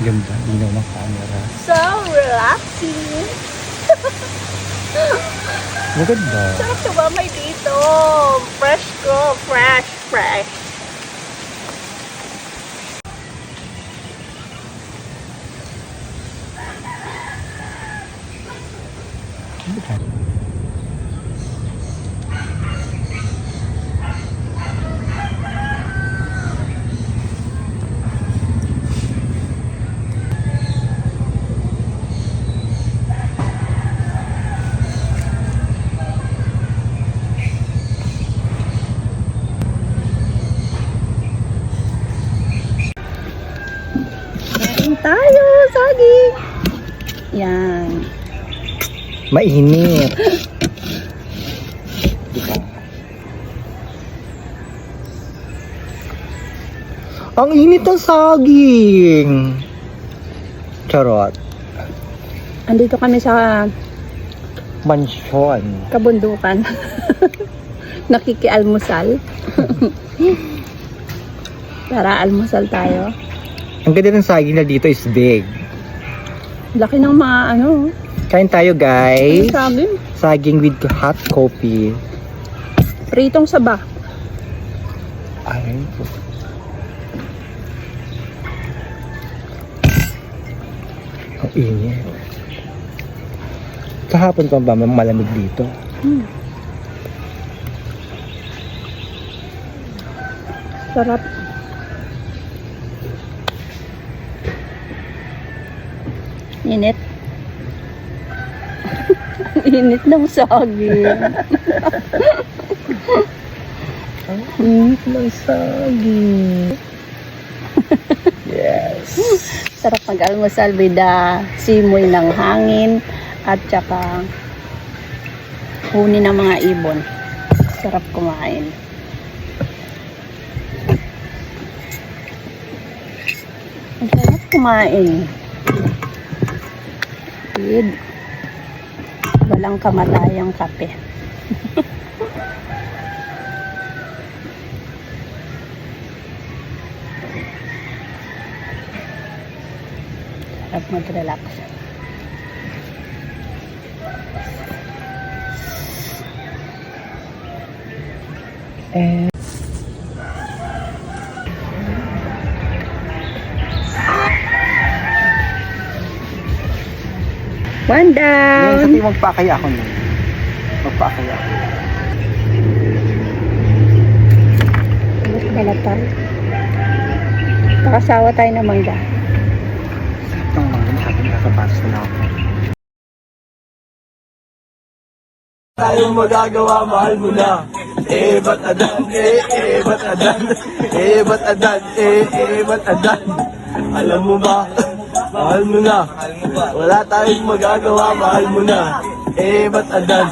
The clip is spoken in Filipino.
Ganda, linaw ng camera. So relaxing. Maganda. Sarap tumamay dito. Fresh ko. Fresh. Kain tayo, saging. Yan. Mainit. Diba? Ang init ng saging. Charot. Andito kami sa Mansyon. kabundukan. Nakikialmusal. Tara, almusal tayo. Ang ganda ng saging na dito is big. Laki ng mga ano. Kain tayo guys. Saging. Saging with hot coffee. Pritong saba. Ay. Ang init. Kahapon pa ba malamig dito? Sarap. Init. Init ng saging. Ang init ng saging. Yes. Sarap mag-almusal with the simoy ng hangin at saka huni ng mga ibon. Sarap kumain. Ang sarap kumain. With walang kamatayang kape. Sarap mag-relax. One Ngayon down! sabi magpakaya ako nun. Magpakaya ako. Balatan. Nakasawa tayo ng mangga. Itong mga sabi nakapasok na ako. Tayong magagawa, mahal mo na. Ba't adan, ba't adan, ba't adan, ba't adan. Alam mo ba, mahal mo na. Wala tayong magagawa, mahal mo na. Ba't adan,